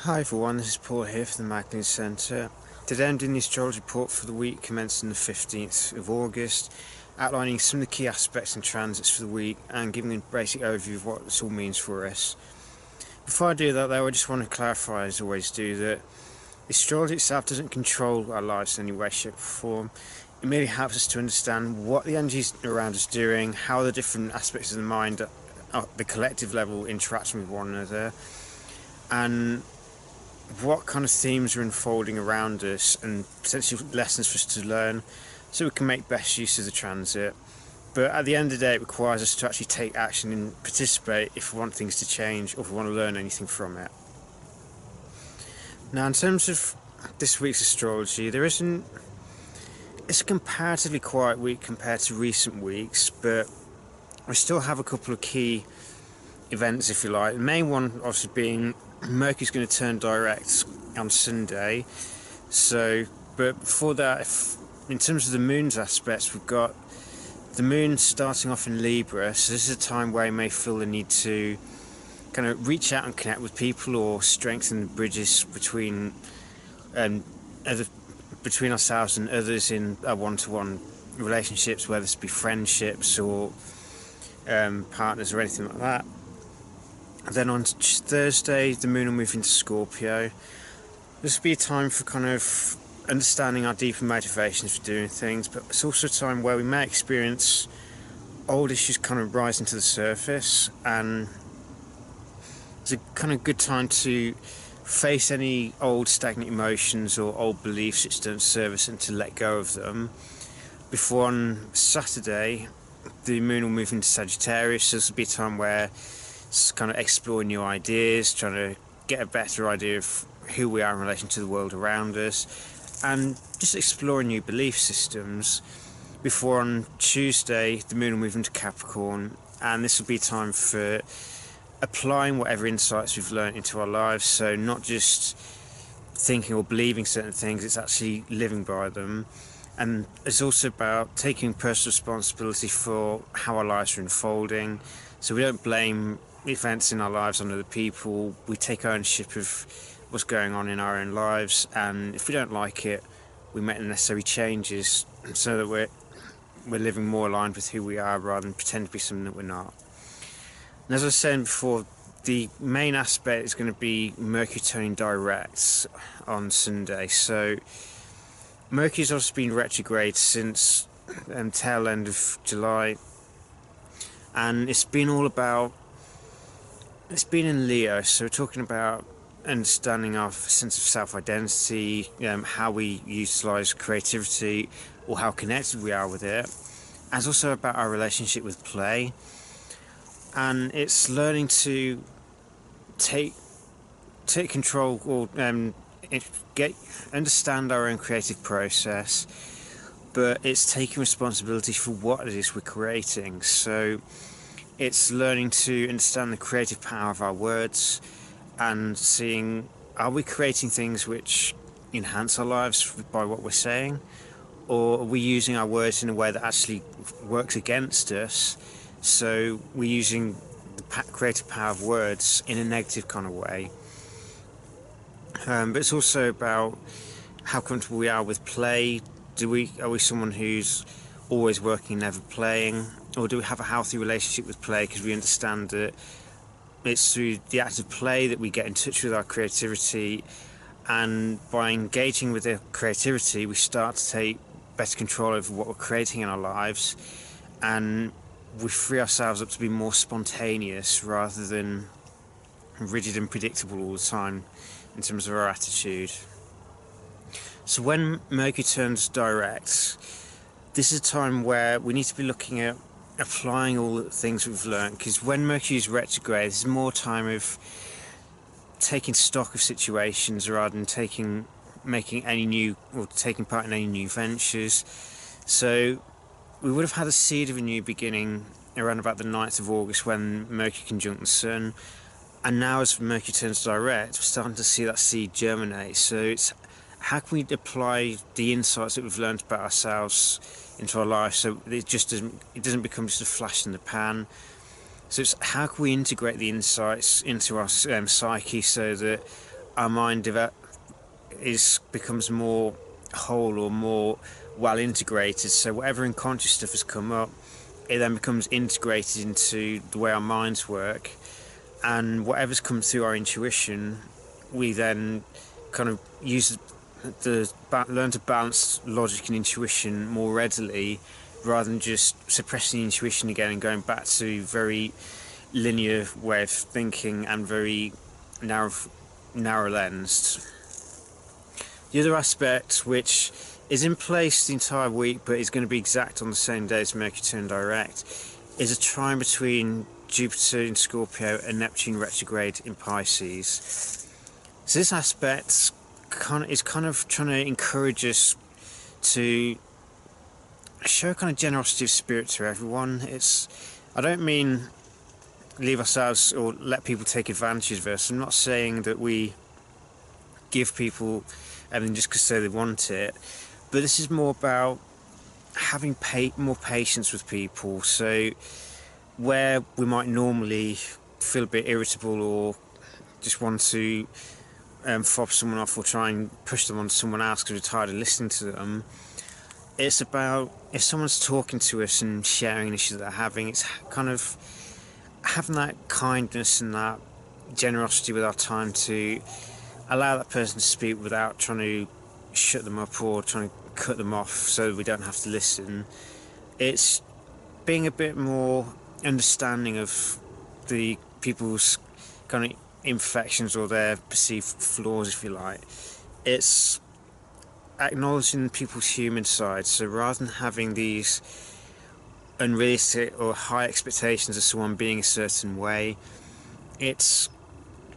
Hi everyone, this is Paul here from the Magnet Centre. Today I'm doing the astrology report for the week commencing the 15th of August, outlining some of the key aspects and transits for the week and giving a basic overview of what this all means for us. Before I do that though, I just want to clarify, as I always do, that astrology itself doesn't control our lives in any way, shape or form. It merely helps us to understand what the energies around us are doing, how the different aspects of the mind at the collective level interact with one another, and what kind of themes are unfolding around us and potentially lessons for us to learn so we can make best use of the transit. But at the end of the day, it requires us to actually take action and participate if we want things to change or if we want to learn anything from it. Now, in terms of this week's astrology, it's a comparatively quiet week compared to recent weeks, but we still have a couple of key events, if you like. The main one obviously being Mercury's going to turn direct on Sunday. But before that, in terms of the moon's aspects, we've got the moon starting off in Libra, so this is a time where you may feel the need to kind of reach out and connect with people or strengthen the bridges between ourselves and others in our one-to-one relationships, whether it be friendships or partners or anything like that. And then on Thursday, the moon will move into Scorpio. This will be a time for kind of understanding our deeper motivations for doing things, but it's also a time where we may experience old issues kind of rising to the surface, and it's a kind of good time to face any old stagnant emotions or old beliefs which don't serve us and to let go of them. Before on Saturday, the moon will move into Sagittarius, so this will be a time where it's kind of exploring new ideas, trying to get a better idea of who we are in relation to the world around us, and just exploring new belief systems. Before on Tuesday, the moon will move into Capricorn, and this will be time for applying whatever insights we've learned into our lives. So not just thinking or believing certain things, it's actually living by them. And it's also about taking personal responsibility for how our lives are unfolding. So we don't blame events in our lives on other people. We take ownership of what's going on in our own lives, and if we don't like it, we make the necessary changes so that we're living more aligned with who we are rather than pretend to be something that we're not. And as I was saying before, the main aspect is going to be Mercury turning direct on Sunday. So Mercury's also been retrograde since tail end of July, and it's been in Leo, so we're talking about understanding our sense of self-identity, how we utilise creativity or how connected we are with it, and it's also about our relationship with play, and it's learning to take control or understand our own creative process, but it's taking responsibility for what it is we're creating. So it's learning to understand the creative power of our words and seeing, are we creating things which enhance our lives by what we're saying, or are we using our words in a way that actually works against us? So we're using the creative power of words in a negative kind of way. But it's also about how comfortable we are with play. Are we someone who's always working, never playing? Or do we have a healthy relationship with play because we understand that it's through the act of play that we get in touch with our creativity, and by engaging with the creativity we start to take better control over what we're creating in our lives, and we free ourselves up to be more spontaneous rather than rigid and predictable all the time in terms of our attitude. So when Mercury turns direct, this is a time where we need to be looking at applying all the things we've learned, because when Mercury is retrograde, there's more time of taking stock of situations rather than taking part in any new ventures. So we would have had a seed of a new beginning around about the 9th of August when Mercury conjunct the Sun, and now as Mercury turns direct, we're starting to see that seed germinate. So it's how can we apply the insights that we've learned about ourselves into our life so it doesn't become just a flash in the pan. So it's how can we integrate the insights into our psyche so that our mind becomes more whole or more well integrated. So whatever unconscious stuff has come up, it then becomes integrated into the way our minds work, and whatever's come through our intuition, we then kind of learn to balance logic and intuition more readily, rather than just suppressing the intuition again and going back to very linear way of thinking and very narrow lensed. The other aspect, which is in place the entire week but is going to be exact on the same day as Mercury turn direct, is a trine between Jupiter in Scorpio and Neptune retrograde in Pisces. So this aspect is kind of trying to encourage us to show kind of generosity of spirit to everyone. I don't mean leave ourselves or let people take advantage of us. I'm not saying that we give people everything just because they want it, but this is more about having more patience with people. So where we might normally feel a bit irritable or just want to fob someone off or try and push them on to someone else because we're tired of listening to them, it's about if someone's talking to us and sharing an issue that they're having, it's kind of having that kindness and that generosity with our time to allow that person to speak without trying to shut them up or trying to cut them off so we don't have to listen. It's being a bit more understanding of the people's kind of imperfections or their perceived flaws, if you like. It's acknowledging people's human side. So rather than having these unrealistic or high expectations of someone being a certain way, it's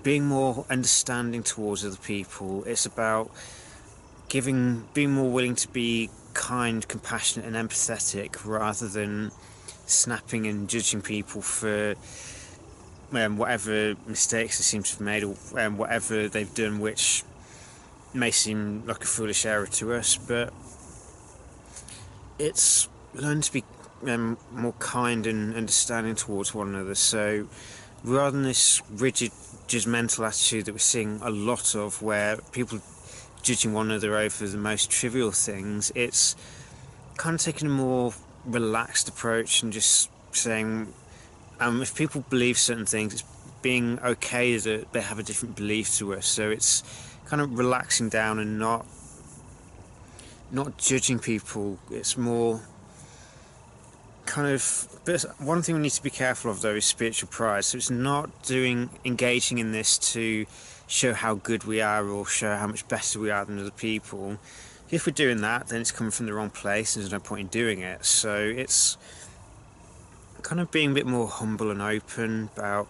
being more understanding towards other people. It's about being more willing to be kind, compassionate and empathetic, rather than snapping and judging people for whatever mistakes they seem to have made, or whatever they've done which may seem like a foolish error to us. But it's learn to be more kind and understanding towards one another. So rather than this rigid judgmental attitude that we're seeing a lot of, where people judging one another over the most trivial things, it's kind of taking a more relaxed approach and just saying, if people believe certain things, it's being okay that they have a different belief to us. So it's kind of relaxing down and not judging people. It's more kind of, but one thing we need to be careful of though is spiritual pride. So it's not engaging in this to show how good we are or show how much better we are than other people. If we're doing that, then it's coming from the wrong place and there's no point in doing it. So it's kind of being a bit more humble and open, about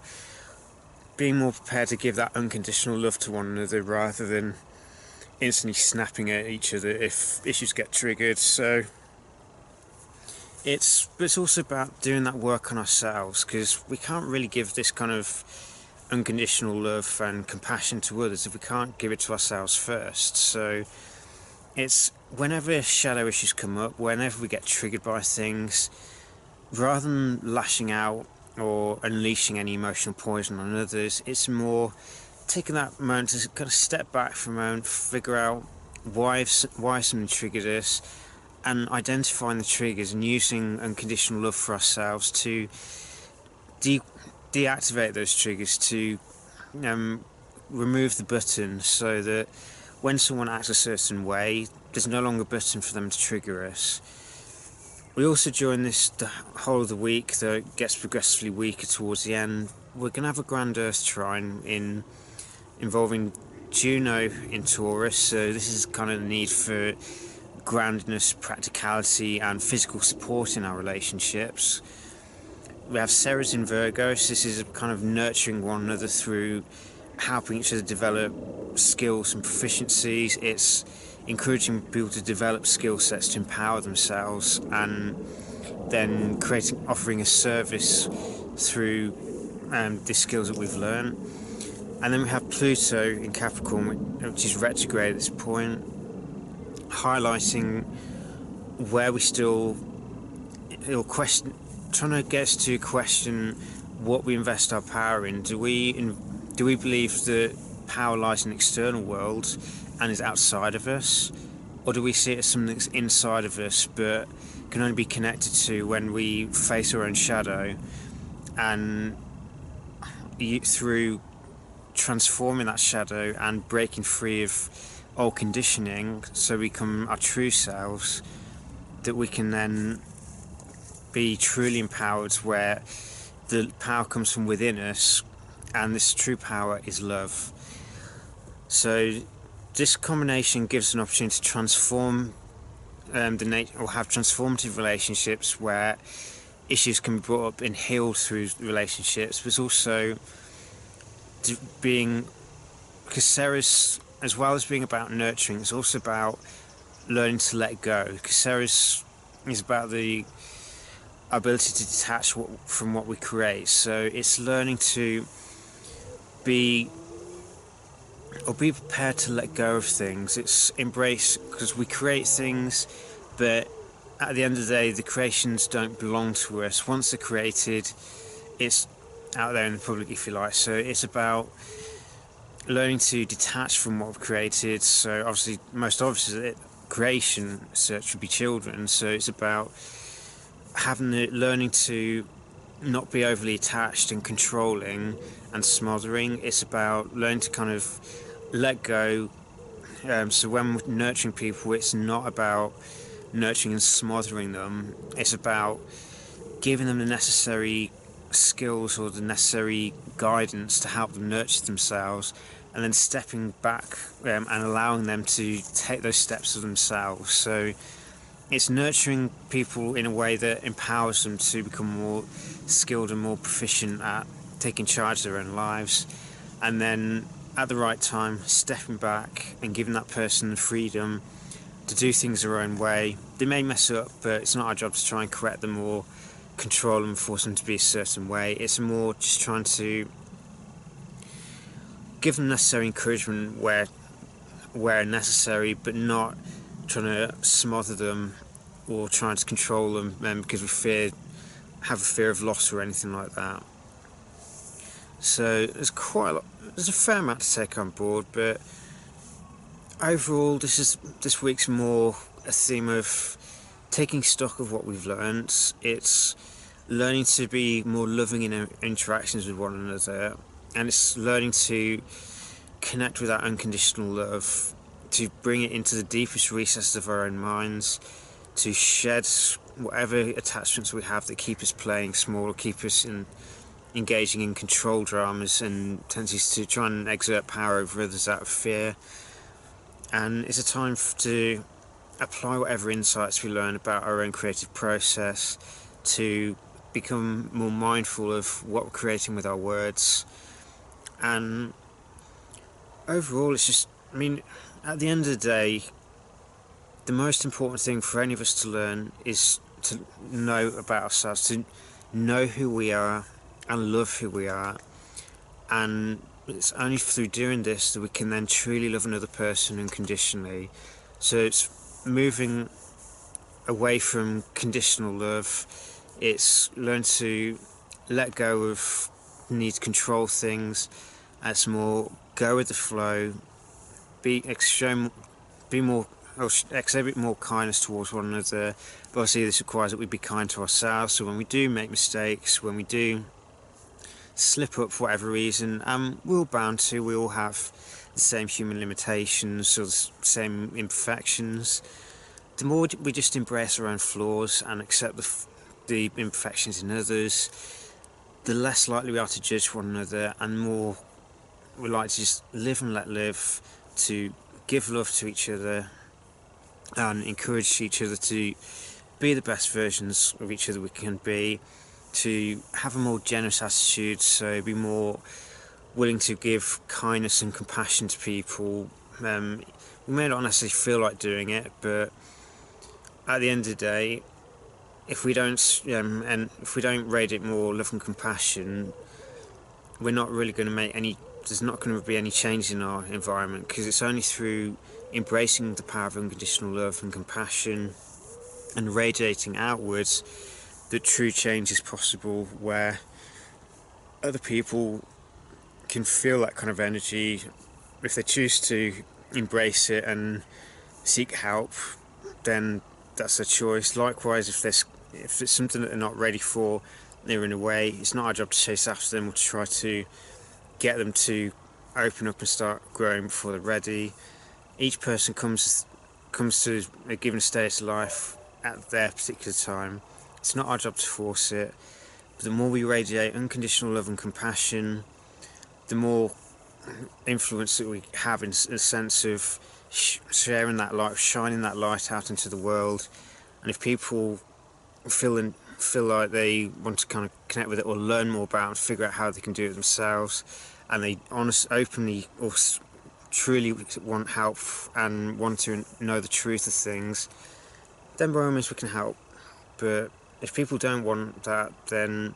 being more prepared to give that unconditional love to one another rather than instantly snapping at each other if issues get triggered. So it's also about doing that work on ourselves, because we can't really give this kind of unconditional love and compassion to others if we can't give it to ourselves first. So it's whenever shadow issues come up, whenever we get triggered by things, rather than lashing out or unleashing any emotional poison on others, it's more taking that moment to kind of step back for a moment, figure out why something triggered us, and identifying the triggers and using unconditional love for ourselves to deactivate those triggers, to remove the button, so that when someone acts a certain way, there's no longer a button for them to trigger us. We also, during the whole of the week, though it gets progressively weaker towards the end, we're going to have a grand Earth trine involving Juno in Taurus. So this is kind of the need for grandness, practicality and physical support in our relationships. We have Ceres in Virgo, so this is kind of nurturing one another through helping each other develop skills and proficiencies. It's encouraging people to develop skill sets to empower themselves, and then offering a service through the skills that we've learned. And then we have Pluto in Capricorn, which is retrograde at this point, highlighting where we still trying to get us to question what we invest our power in. Do we believe that power lies in the external world and is outside of us, or do we see it as something that's inside of us but can only be connected to when we face our own shadow, and through transforming that shadow and breaking free of old conditioning so we become our true selves, that we can then be truly empowered, where the power comes from within us, and this true power is love. So this combination gives an opportunity to transform or have transformative relationships where issues can be brought up and healed through relationships, but also being, because Ceres, as well as being about nurturing, it's also about learning to let go. Because Ceres is about the ability to detach from what we create. So it's learning to be prepared to let go of things. It's embrace, because we create things, but at the end of the day, the creations don't belong to us. Once they're created, it's out there in the public, if you like. So it's about learning to detach from what we've created. So obviously, most obviously, creation search would be children. So it's about learning to not be overly attached and controlling and smothering. It's about learning to kind of let go. So when we're nurturing people, it's not about nurturing and smothering them. It's about giving them the necessary skills or the necessary guidance to help them nurture themselves, and then stepping back and allowing them to take those steps for themselves. So it's nurturing people in a way that empowers them to become more skilled and more proficient at taking charge of their own lives, and then at the right time stepping back and giving that person the freedom to do things their own way. They may mess up, but it's not our job to try and correct them or control them, force them to be a certain way. It's more just trying to give them necessary encouragement where necessary, but not trying to smother them or trying to control them because we have a fear of loss or anything like that. So there's a fair amount to take on board, but overall this week's more a theme of taking stock of what we've learned. It's learning to be more loving in our interactions with one another, and it's learning to connect with that unconditional love, to bring it into the deepest recesses of our own minds, to shed whatever attachments we have that keep us playing small or keep us engaging in control dramas and tendencies to try and exert power over others out of fear. And it's a time to apply whatever insights we learn about our own creative process, to become more mindful of what we're creating with our words. And overall, it's just, at the end of the day, the most important thing for any of us to learn is to know about ourselves, to know who we are and love who we are. And it's only through doing this that we can then truly love another person unconditionally. So it's moving away from conditional love. It's learn to let go of the need to control things. It's more go with the flow, exhibit more kindness towards one another. But obviously this requires that we be kind to ourselves. So when we do make mistakes, when we do slip up for whatever reason, we're bound to. We all have the same human limitations or the same imperfections. The more we just embrace our own flaws and accept the imperfections in others, the less likely we are to judge one another, and more we like to just live and let live, to give love to each other and encourage each other to be the best versions of each other we can be, to have a more generous attitude, so be more willing to give kindness and compassion to people. We may not necessarily feel like doing it, but at the end of the day, if we don't radiate more love and compassion, we're not really going to make there's not going to be any change in our environment, because it's only through embracing the power of unconditional love and compassion and radiating outwards that true change is possible, where other people can feel that kind of energy if they choose to embrace it and seek help, then that's a choice. Likewise, if it's something that they're not ready for, they're in a way, it's not our job to chase after them or to try to get them to open up and start growing before they're ready. Each person comes to a given stage of life at their particular time. It's not our job to force it. But the more we radiate unconditional love and compassion, the more influence that we have in a sense of sharing that light, shining that light out into the world. And if people feel like they want to kind of connect with it or learn more about it and figure out how they can do it themselves, and they openly or truly want help and want to know the truth of things, then by all means we can help. But if people don't want that, then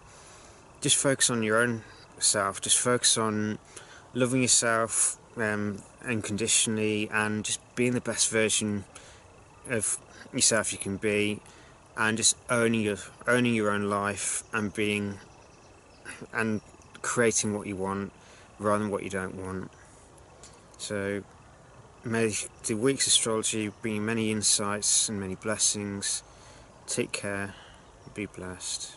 just focus on your own self. Just focus on loving yourself unconditionally and just being the best version of yourself you can be, and just owning your own life and creating what you want rather than what you don't want. So may the week's astrology bring you many insights and many blessings. Take care, be blessed.